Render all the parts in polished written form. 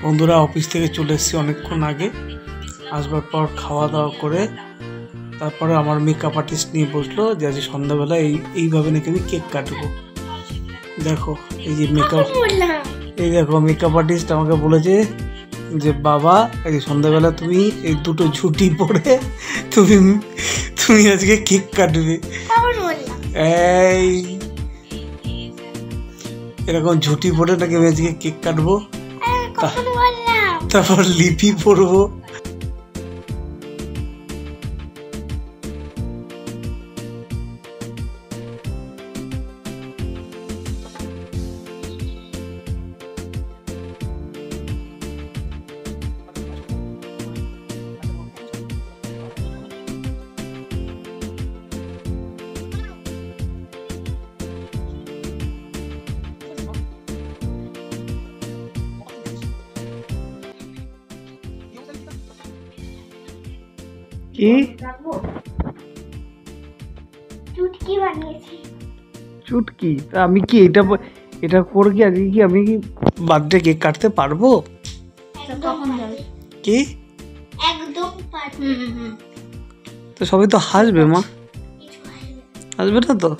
বন্ধুরা অফিস থেকে চলে এসেছি অনেকক্ষণ আগে, আসবার পর খাওয়া দাওয়া করে তারপরে আমার মেকআপ আর্টিস্ট নিয়ে বসলো যে আজ সন্ধ্যাবেলা এইভাবে নাকি আমি কেক কাটবো। দেখো এই যে মেকআপ আর্টিস্ট আমাকে বলেছে যে বাবা এই সন্ধ্যাবেলা তুমি এই দুটো ঝুটি পরে তুমি আজকে কেক কাটবে। এই এরকম ঝুটি পরে নাকি আমি আজকে কেক কাটবো, তারপর লিপি পরবো। কি চুটকি বানিয়েছি? চুটকি? তা আমি কি এটা করে কি আজকে কি আমি কি বার্থডে কেক কাটতে পারবো? কি একদম পারবো। তো সবাই তো হাসবে মা, হাসবে না তো?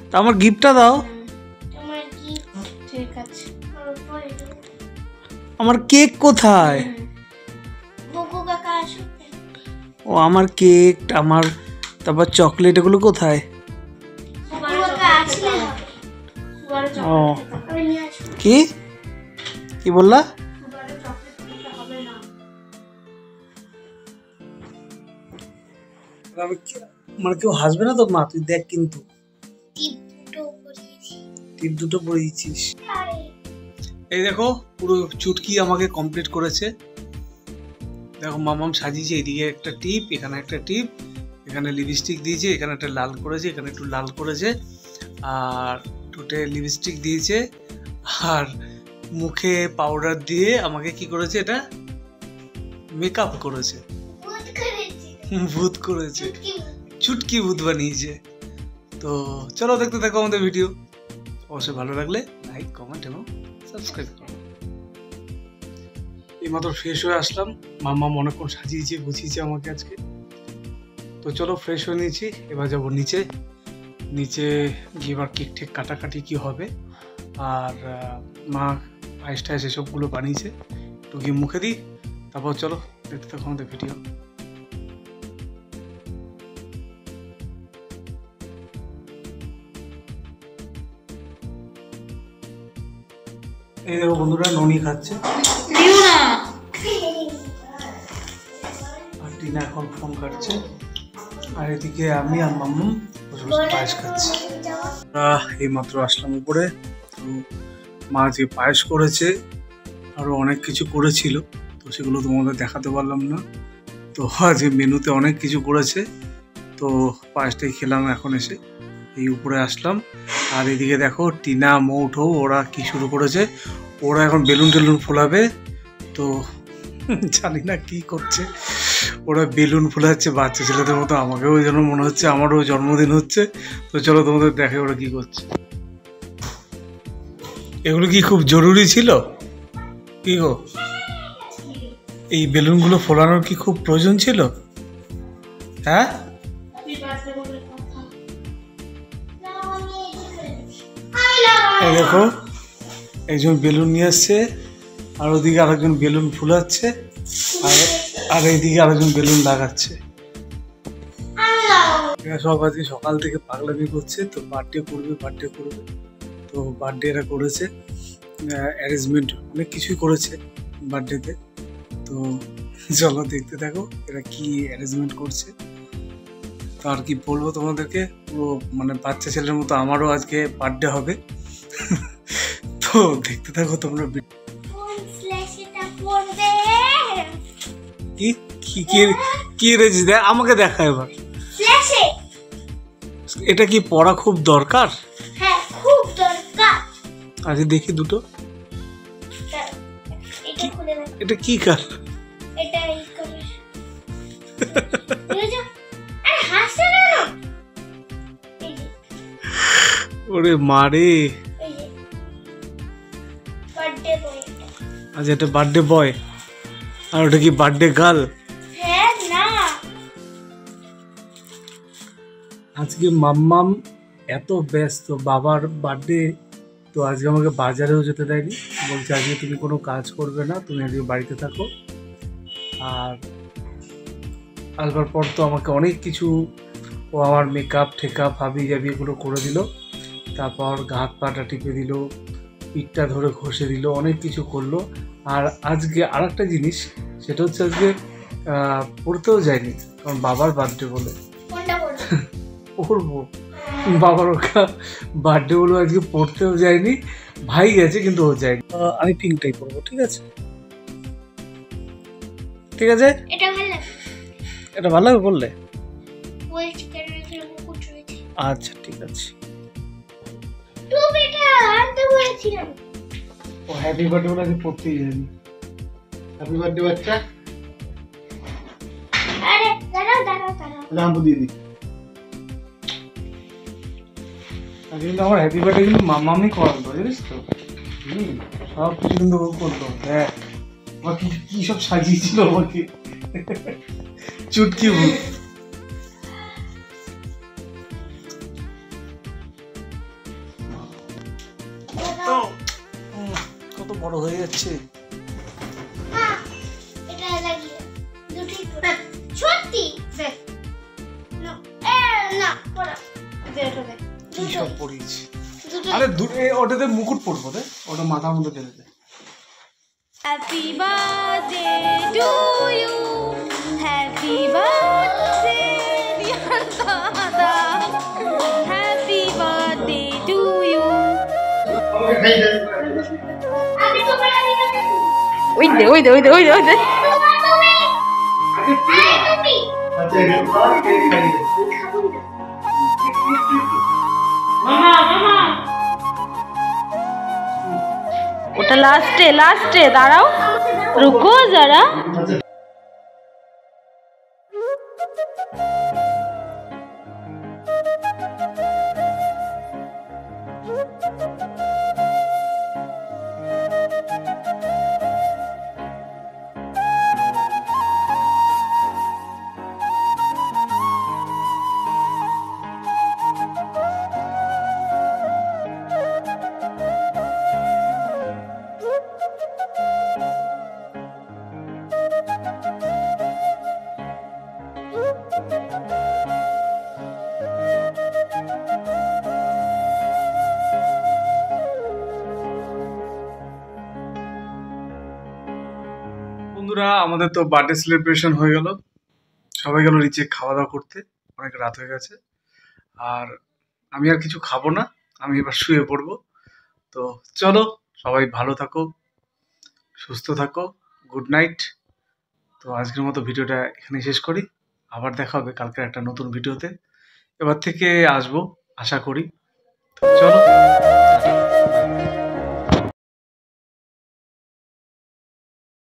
তা আমার গিফটটা দাও। আমার কেক কোথায়? ও আমার কেক, আমার তারপর চকলেট এগুলো কোথায়? ও কি কি বললা? মানে কেউ হাসবে না তো মা? তুই দেখ কিন্তু টিপ দুটো পরিয়েছিস। এই দেখো পুরো চুটকি আমাকে কমপ্লিট করেছে। দেখো মামাম সাজিয়েছে, এইদিকে একটা টিপ, এখানে একটা টিপ, এখানে লিপস্টিক দিয়েছে, এখানে একটা লাল করেছে, এখানে একটু লাল করেছে, আর ঠোঁটে লিপস্টিক দিয়েছে, আর মুখে পাউডার দিয়ে আমাকে কি করেছে, এটা মেকআপ করেছে, ভূত করেছে, চুটকি ভূত বানিয়েছে। তো চলো দেখতে থাকো আমাদের ভিডিও। অবশ্যই ভালো লাগলে লাইক, কমেন্ট এবং সাবস্ক্রাইব করো। এইমাত্র ফ্রেশ হয়ে আসলাম, মামা অনেকক্ষণ সাজিয়েছে গুছিয়েছে আমাকে আজকে। তো চলো ফ্রেশ হয়ে নিয়েছি, এবার যাবো নিচে গিয়ে এবার কেক ঠেক কাটাকাটি কি হবে। আর মা পায়েস টায়েস এসবগুলো বানিয়েছে, একটু গিয়ে মুখে দিই, তারপর চলো দেখতে থাকো আমাদের ভিডিও। এই দেখো বন্ধুরা ননি খাচ্ছে, আর টিনা এখন ফোন কাটছে, আর এদিকে আমি আর মাম্মু পায়েস খাচ্ছি। এই মাত্র আসলাম উপরে, তো মা যে পায়েস করেছে আরো অনেক কিছু করেছিল, তো সেগুলো তোমাদের দেখাতে পারলাম না। তো আজ মেনুতে অনেক কিছু করেছে, তো পায়েসটাই খেলাম এখন এসে এই উপরে আসলাম। আর এদিকে দেখো টিনা মৌঠো ওরা কি শুরু করেছে, ওরা এখন বেলুন টেলুন ফোলাবে। তো জানি না কি করছে, ওরা বেলুন ফোলাচ্ছে বাচ্চা ছেলেদের মতো, আমাকেও ওই জন্য মনে হচ্ছে আমারও জন্মদিন হচ্ছে। তো চলো তোমাদের দেখে ওরা কি করছে। এগুলো কি খুব জরুরি ছিল? কি গো, এই বেলুনগুলো ফোলানোর কি খুব প্রয়োজন ছিল? হ্যাঁ এই দেখো একজন বেলুন নিয়ে আসছে, আর ওদিকে আরেকজন বেলুন ফুলাচ্ছে, আর এইদিকে আরেকজন বেলুন লাগাচ্ছে। সব আজকে সকাল থেকে পাগলামি করছে, তো বার্থডে করবে। তো বার্থডে এরা করেছে, অ্যারেঞ্জমেন্ট অনেক কিছুই করেছে বার্থডেতে। তো চলো দেখতে থাকো এরা কি অ্যারেঞ্জমেন্ট করছে। তো আর কি বলবো তোমাদেরকে, পুরো মানে বাচ্চা ছেলের মতো আমারও আজকে বার্থডে হবে। তো দেখতে থাকো তোমরা। কি রেজিস দেখ আমাকে, দেখা এবার এটা কি পড়া খুব দরকার? হ্যাঁ খুব দরকার। আচ্ছা দেখি দুটো, এটা কি কার? এটা এই কালার। আরে হাসছে না, ওরে মারে। এই যে বার্থডে বয়, আজ এটা বার্থডে বয় আর ওটা কি বার্থডে গার্ল? হ্যাঁ না, আজকে মাম্মাম এত ব্যস্ত, বাবার বার্থডে তো আজকে আমাকে বাজারেও যেতে দেয়নি। বলছে আজকে তুমি কোনো কাজ করবে না, তুমি আজকে বাড়িতে থাকো। আর আসবার পর তো আমাকে অনেক কিছু, ও আমার মেকআপ ঠেকআপ হাবি জাবি এগুলো করে দিল। তারপর হাত পাটা টিপে দিল, পিঠটা ধরে ঘষে দিল, অনেক কিছু করলো। আর আজকে আর একটা জিনিস, সেটা হচ্ছে আজকে পড়তেও যায়নি, কারণ বাবার বার্থডে বলে। কোনটা বলবো? পড়বো, বাবার ওকা বার্থডে বলে আজকে পড়তেও যায়নি। ভাই গেছে কিন্তু ও যায়নি। আমি পিঙ্কটাই পরবো, ঠিক আছে? ঠিক আছে, এটা ভালো লাগে। এটা ভালো হবে বললে? বলছি কেন এখানে মুকুট রয়েছে। আচ্ছা ঠিক আছে। টুপিটা আনতে বলেছিলাম। ও হ্যাপি বার্থডে বলে আজকে পড়তেই যায়নি। হ্যাপি বার্থডে বাচ্চা। আরে দাঁড়াও। রামবু দিদি, আজকে কিন্তু আমার হ্যাপি বার্থডে কিন্তু মাম্মামই করালো, জানিস তো? সব কিছু কিন্তু ও করলো। হ্যাঁ, আমার কি সব সাজিয়েছিল আমাকে, চুটকি ভূত। কত বড় হয়ে যাচ্ছে। হ্যাঁ, এটা লাগিয়ে দুটি সত্যি দেখ না না পড়া দেখ কি সব পড়িয়েছি। আরে ওটাতে মুকুট পরবো রে, ওটা মাথার মধ্যে ঢেলে দে। Happy birthday to you, happy birthday dear দাদা, হ্যাপি বার্থডে টু ইউ। ওই দে ওটা লাস্টে দাঁড়াও, রুকো যারা। বন্ধুরা, আমাদের তো বার্থডে সেলিব্রেশন হয়ে গেল, সবাই গেল নিচে খাওয়া দাওয়া করতে, অনেক রাত হয়ে গেছে। আর আমি আর কিছু খাবো না, আমি এবার শুয়ে পড়বো। তো চলো, সবাই ভালো থাকো, সুস্থ থাকো, গুড নাইট। তো আজকের মতো ভিডিওটা এখানে শেষ করি, আবার দেখা হবে কালকের একটা নতুন ভিডিওতে। এবার থেকে আসবো আশা করি। তো চলো।